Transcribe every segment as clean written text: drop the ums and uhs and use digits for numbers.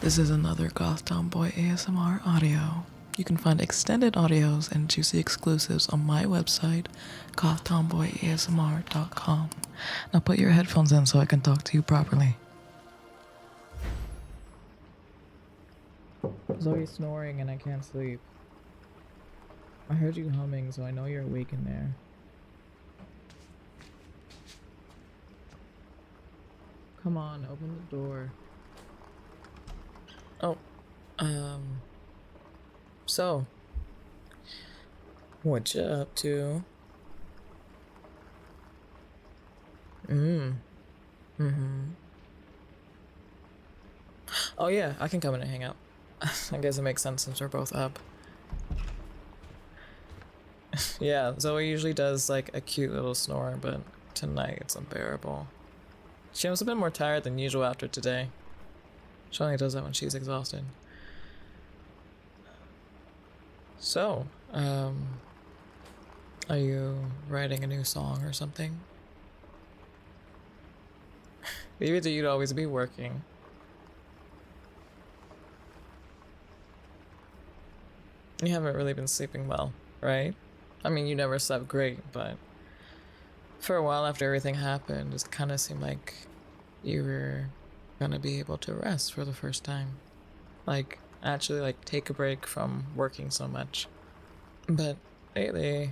This is another Goth Tomboy ASMR audio. You can find extended audios and juicy exclusives on my website, gothtomboyasmr.com. Now put your headphones in so I can talk to you properly. Zoe's snoring and I can't sleep. I heard you humming, so I know you're awake in there. Come on, open the door. Oh, so, what you up to? Oh yeah, I can come in and hang out. I guess it makes sense since we're both up. Yeah, Zoe usually does like a cute little snore, but tonight it's unbearable. She must have been more tired than usual after today. She only does that when she's exhausted. So, are you writing a new song or something? Maybe that you'd always be working. You haven't really been sleeping well, right? I mean, you never slept great, but for a while after everything happened, it kind of seemed like you were gonna be able to rest for the first time. Like, actually, like, take a break from working so much. But lately,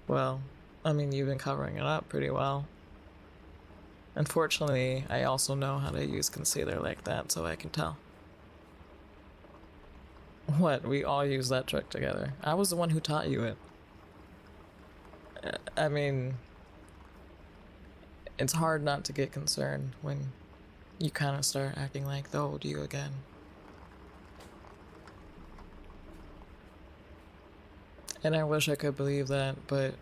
well, I mean, you've been covering it up pretty well. Unfortunately, I also know how to use concealer like that, so I can tell. What? We all use that trick together. I was the one who taught you it. I mean, it's hard not to get concerned when you kind of start acting like the old you again. And I wish I could believe that, but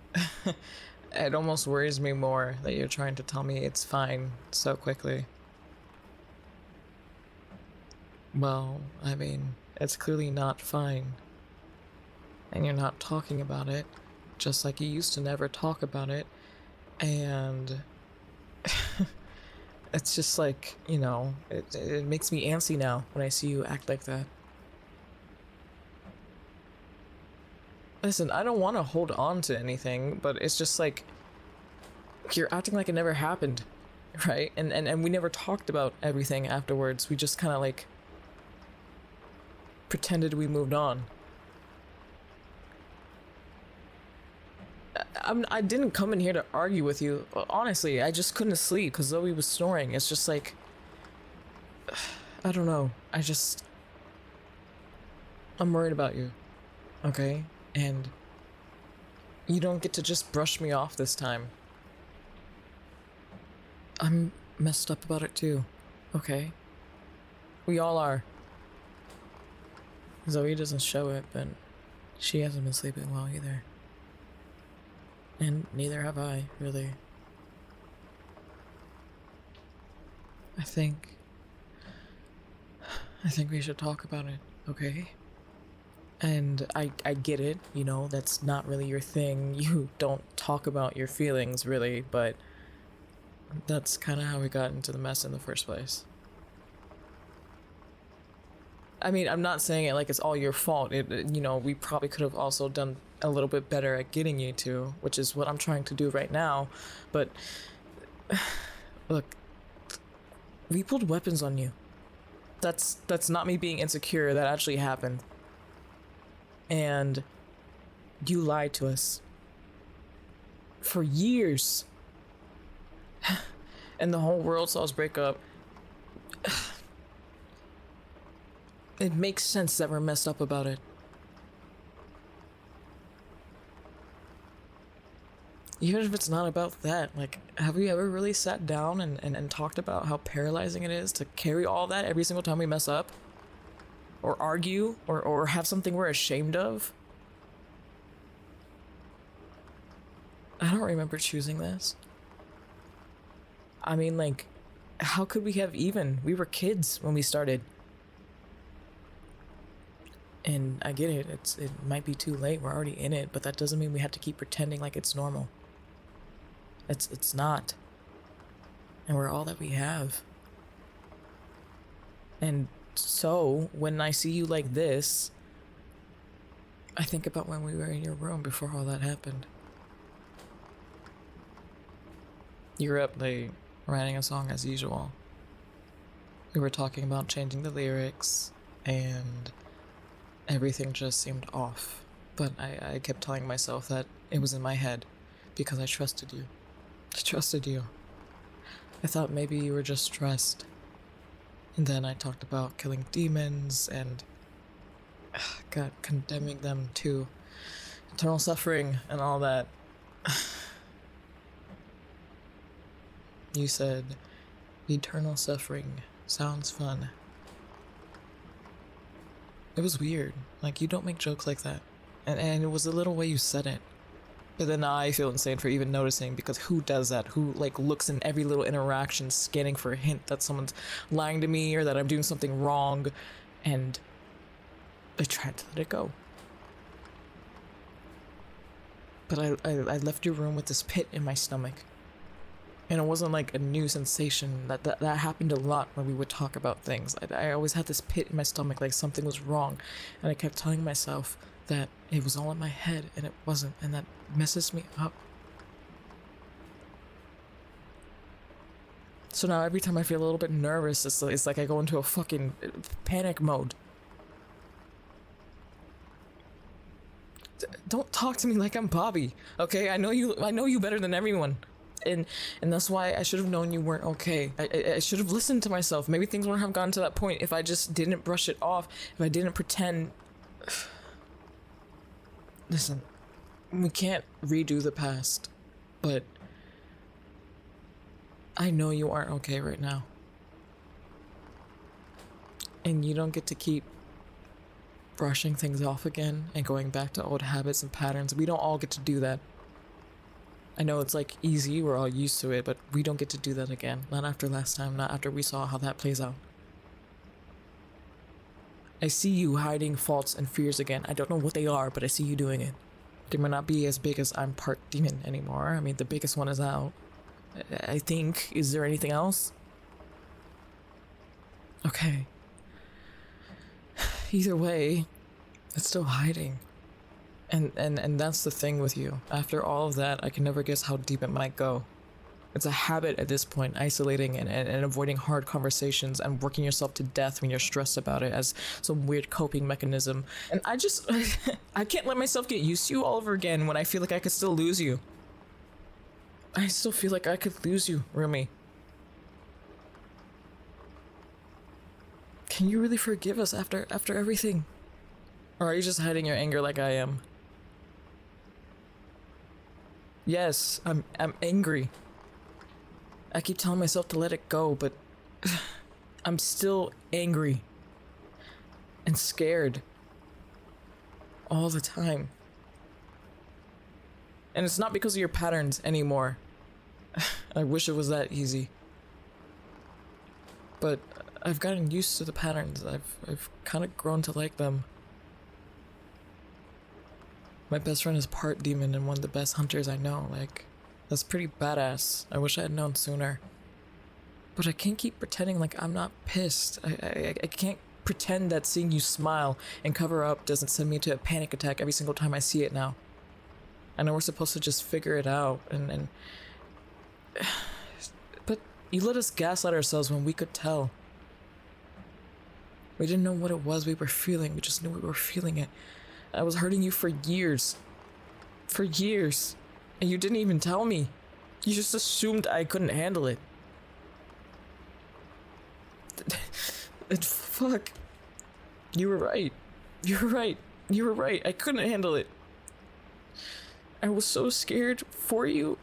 it almost worries me more that you're trying to tell me it's fine so quickly. Well, I mean, it's clearly not fine. And you're not talking about it, just like you used to never talk about it. And it's just like, you know, it makes me antsy now when I see you act like that. Listen, I don't want to hold on to anything, but it's just like, you're acting like it never happened, right? And we never talked about everything afterwards. We just kind of like pretended we moved on. I didn't come in here to argue with you. Honestly, I just couldn't sleep because Zoe was snoring. It's just like, I don't know. I'm worried about you, okay? And you don't get to just brush me off this time. I'm messed up about it too, okay? We all are. Zoe doesn't show it, but she hasn't been sleeping well either. And neither have I, really. I think we should talk about it, okay? And I get it, you know, that's not really your thing. You don't talk about your feelings, really, but that's kind of how we got into the mess in the first place. I mean, I'm not saying it like it's all your fault. You know, we probably could have also done a little bit better at getting you to, which is what I'm trying to do right now. But look, we pulled weapons on you. That's not me being insecure. That actually happened. And you lied to us for years. And the whole world saw us break up. It makes sense that we're messed up about it. Even if it's not about that, like, have we ever really sat down and talked about how paralyzing it is to carry all that every single time we mess up? Or argue? Or have something we're ashamed of? I don't remember choosing this. I mean, like, how could we have even? We were kids when we started. And I get it, it might be too late, we're already in it, but that doesn't mean we have to keep pretending like it's normal. It's not. And we're all that we have. And so when I see you like this, I think about when we were in your room before all that happened. You were up late, writing a song as usual. We were talking about changing the lyrics, and everything just seemed off. But I kept telling myself that it was in my head, because I trusted you. I trusted you. I thought maybe you were just stressed. And then I talked about killing demons and God, condemning them to eternal suffering and all that. You said, eternal suffering sounds fun. It was weird. Like, you don't make jokes like that. And it was the little way you said it. But then now I feel insane for even noticing, because who does that? Who, like, looks in every little interaction, scanning for a hint that someone's lying to me or that I'm doing something wrong, and I tried to let it go. But I left your room with this pit in my stomach. And it wasn't like a new sensation. That happened a lot when we would talk about things. I always had this pit in my stomach, like something was wrong. And I kept telling myself that it was all in my head, and it wasn't. And that messes me up. So now every time I feel a little bit nervous, it's like I go into a fucking panic mode. Don't talk to me like I'm Bobby, okay? I know you better than everyone. And that's why I should have known you weren't okay. I should have listened to myself. Maybe things wouldn't have gotten to that point if I just didn't brush it off, if I didn't pretend. Listen, we can't redo the past, but I know you aren't okay right now. And you don't get to keep brushing things off again and going back to old habits and patterns. We don't all get to do that. I know it's like easy, we're all used to it, but we don't get to do that again. Not after last time, not after we saw how that plays out. I see you hiding faults and fears again. I don't know what they are, but I see you doing it. They might not be as big as I'm part demon anymore. I mean, the biggest one is out, I think. Is there anything else? Okay. Either way, it's still hiding. And that's the thing with you. After all of that, I can never guess how deep it might go. It's a habit at this point, isolating and avoiding hard conversations and working yourself to death when you're stressed about it as some weird coping mechanism. And I can't let myself get used to you all over again when I feel like I could still lose you. I still feel like I could lose you, Rumi. Can you really forgive us after everything? Or are you just hiding your anger like I am? Yes, I'm angry. I keep telling myself to let it go, but I'm still angry and scared all the time. And it's not because of your patterns anymore. I wish it was that easy. But I've gotten used to the patterns. I've kind of grown to like them. My best friend is part demon and one of the best hunters I know. Like, that's pretty badass. I wish I had known sooner. But I can't keep pretending like I'm not pissed. I can't pretend that seeing you smile and cover up doesn't send me into a panic attack every single time I see it now. I know we're supposed to just figure it out and but you let us gaslight ourselves when we could tell. We didn't know what it was we were feeling. We just knew we were feeling it. I was hurting you for years. For years. And you didn't even tell me. You just assumed I couldn't handle it. And fuck. You were right. You were right. You were right. I couldn't handle it. I was so scared for you.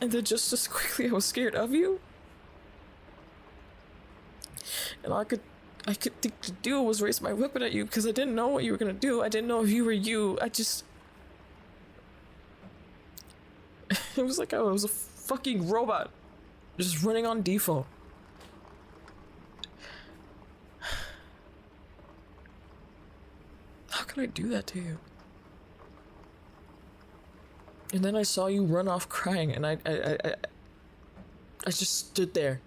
And then just as quickly I was scared of you. And I could think to do was raise my weapon at you because I didn't know what you were gonna do. I didn't know if you were you. It was like I was a fucking robot. Just running on default. How could I do that to you? And then I saw you run off crying and I just stood there.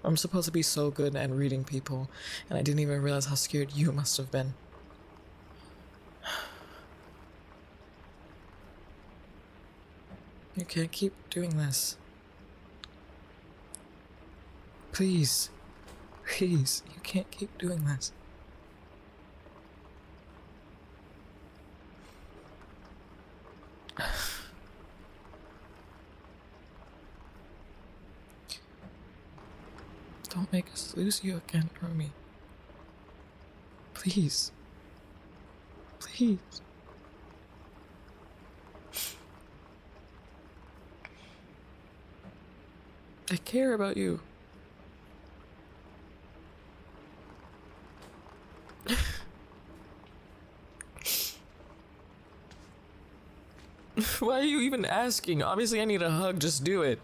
I'm supposed to be so good at reading people, and I didn't even realize how scared you must have been. You can't keep doing this. Please. Please, you can't keep doing this. Don't make us lose you again, Rumi. Please. Please. I care about you. Why are you even asking? Obviously I need a hug, just do it.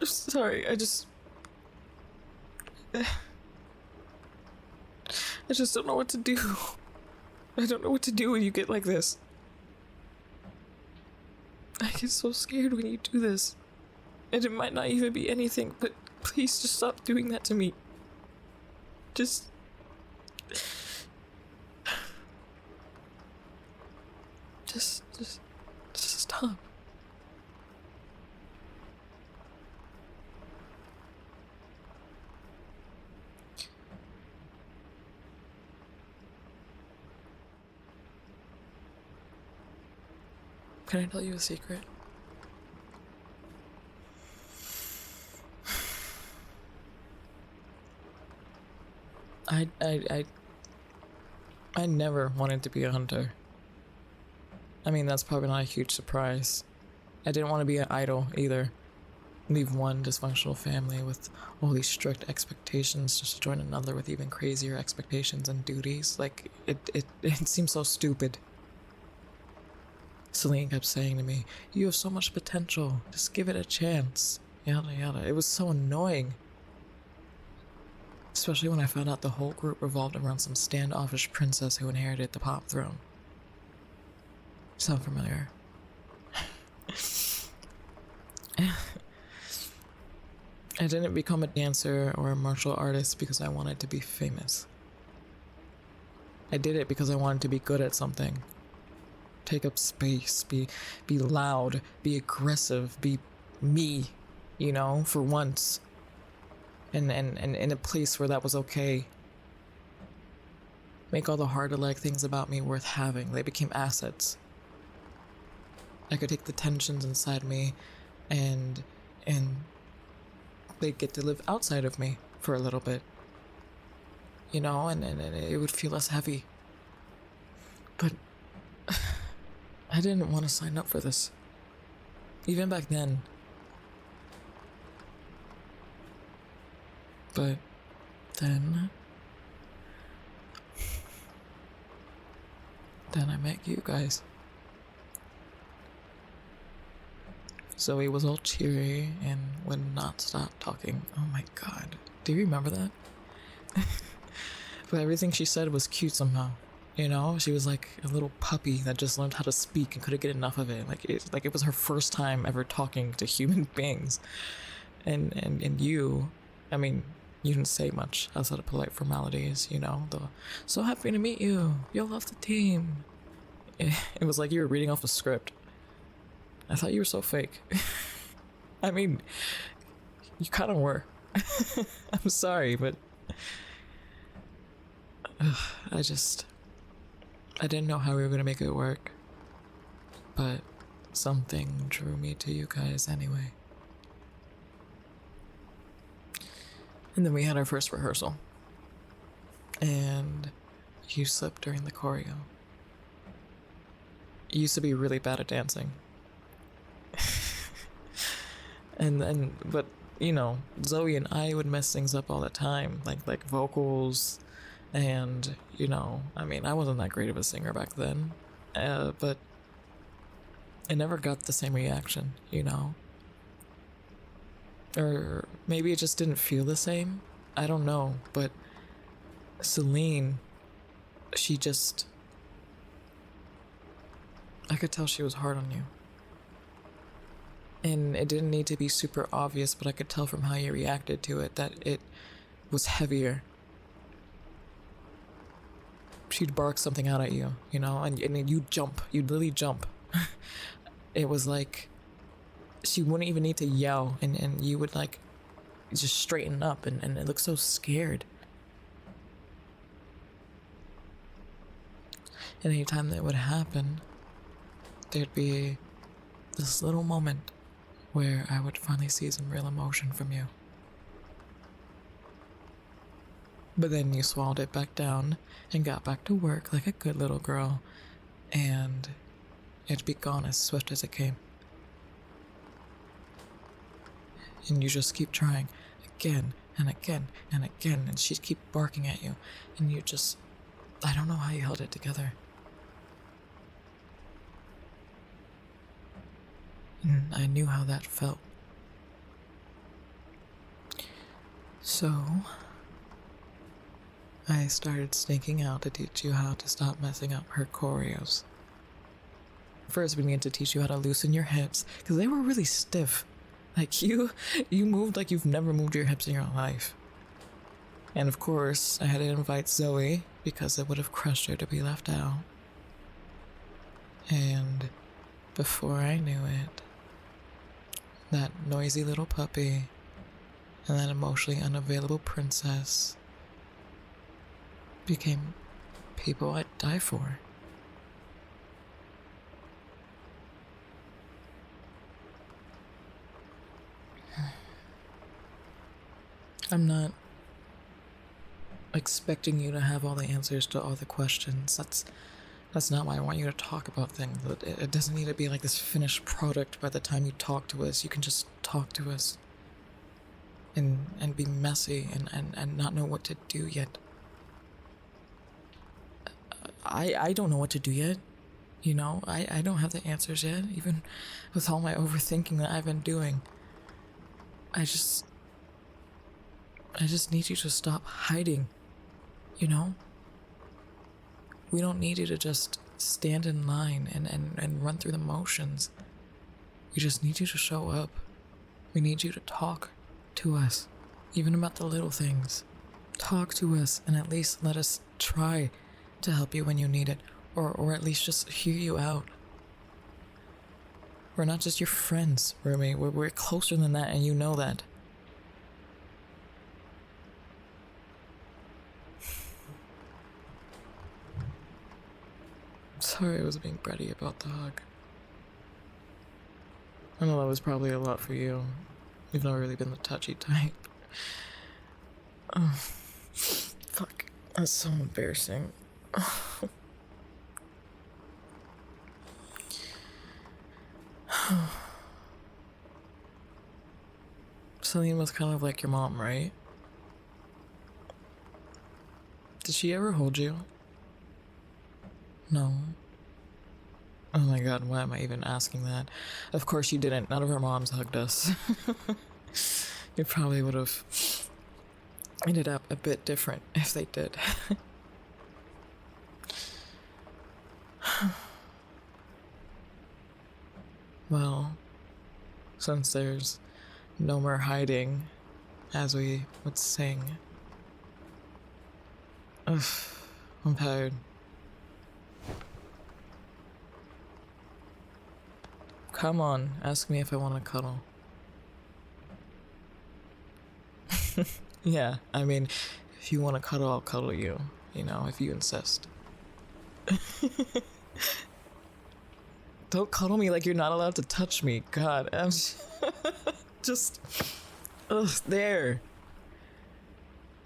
Sorry, I just don't know what to do. I don't know what to do when you get like this. I get so scared when you do this. And it might not even be anything, but please just stop doing that to me. Just stop. Can I tell you a secret? I never wanted to be a hunter. I mean, that's probably not a huge surprise. I didn't want to be an idol either. Leave one dysfunctional family with all these strict expectations just to join another with even crazier expectations and duties. Like, it seems so stupid. Celine kept saying to me, "You have so much potential, just give it a chance." Yada yada. It was so annoying. Especially when I found out the whole group revolved around some standoffish princess who inherited the pop throne. Sound familiar? I didn't become a dancer or a martial artist because I wanted to be famous. I did it because I wanted to be good at something. Take up space, be loud, be aggressive, be me, you know, for once. And in a place where that was okay. Make all the hard-to-like things about me worth having. They became assets. I could take the tensions inside me and they get to live outside of me for a little bit. You know, and it would feel less heavy. But I didn't want to sign up for this. Even back then. But then I met you guys. Zoe was all cheery and would not stop talking. Oh my god. Do you remember that? But everything she said was cute somehow. You know, she was like a little puppy that just learned how to speak and couldn't get enough of it. Like it was her first time ever talking to human beings. And you, I mean, you didn't say much outside of polite formalities, you know, so happy to meet you. You'll love the team. It was like you were reading off a script. I thought you were so fake. I mean, you kind of were. I'm sorry, but I didn't know how we were going to make it work. But something drew me to you guys anyway. And then we had our first rehearsal. And you slipped during the choreo. You used to be really bad at dancing. But you know, Zoe and I would mess things up all the time, like vocals, and you know, I mean, I wasn't that great of a singer back then, but it never got the same reaction, you know. Or maybe it just didn't feel the same. I don't know, but Celine she just... I could tell she was hard on you. And it didn't need to be super obvious, but I could tell from how you reacted to it that it was heavier. She'd bark something out at you, you know, and you'd jump. You'd literally jump. It was like she wouldn't even need to yell, and you would like just straighten up, and it looked so scared. And anytime that would happen, there'd be this little moment where I would finally see some real emotion from you. But then you swallowed it back down and got back to work like a good little girl, and it'd be gone as swift as it came. And you just keep trying again and again and again, and she'd keep barking at you, and you just... I don't know how you held it together. And I knew how that felt. So I started sneaking out to teach you how to stop messing up her choreos. First, we needed to teach you how to loosen your hips, because they were really stiff. Like, you moved like you've never moved your hips in your life. And of course, I had to invite Zoe, because it would have crushed her to be left out. And before I knew it, that noisy little puppy and that emotionally unavailable princess became people I'd die for. I'm not expecting you to have all the answers to all the questions. That's not why I want you to talk about things. It doesn't need to be like this finished product by the time you talk to us. You can just talk to us and be messy and not know what to do yet. I don't know what to do yet. You know, I don't have the answers yet, even with all my overthinking that I've been doing. I just need you to stop hiding, you know? We don't need you to just stand in line and run through the motions. We just need you to show up. We need you to talk to us, even about the little things. Talk to us and at least let us try to help you when you need it, or at least just hear you out. We're not just your friends, Rumi. We're closer than that, and you know that. Sorry I was being bratty about the hug. I know that was probably a lot for you. You've never really been the touchy type. Oh, fuck. That's so embarrassing. Celine was kind of like your mom, right? Did she ever hold you? No. Oh my god, why am I even asking that? Of course you didn't. None of our moms hugged us. It probably would have ended up a bit different if they did. Well, since there's no more hiding, as we would sing. Ugh, I'm tired. Come on, ask me if I want to cuddle. Yeah, I mean, if you want to cuddle, I'll cuddle you. You know, if you insist. Don't cuddle me like you're not allowed to touch me. God, I'm just... Ugh, there.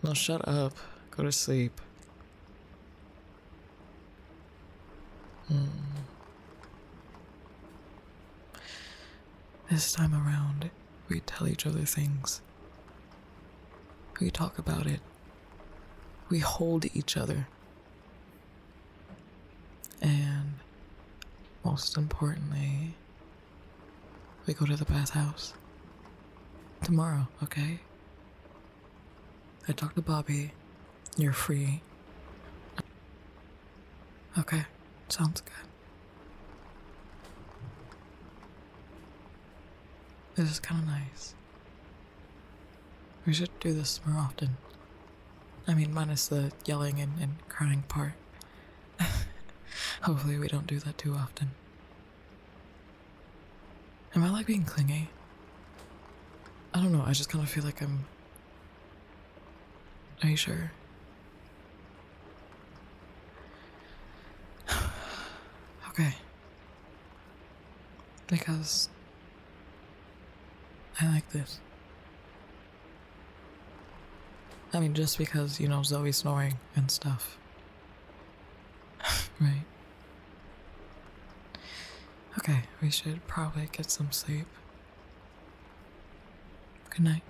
No, shut up. Go to sleep. This time around, we tell each other things. We talk about it. We hold each other. And most importantly, we go to the bathhouse. Tomorrow, okay? I talked to Bobby. You're free. Okay, sounds good. This is kind of nice. We should do this more often. I mean, minus the yelling and crying part. Hopefully we don't do that too often. Am I like being clingy? I don't know, I just kind of feel like I'm... Are you sure? Okay. Because... I like this. I mean, just because, you know, Zoe's snoring and stuff. Right. Okay, we should probably get some sleep. Good night.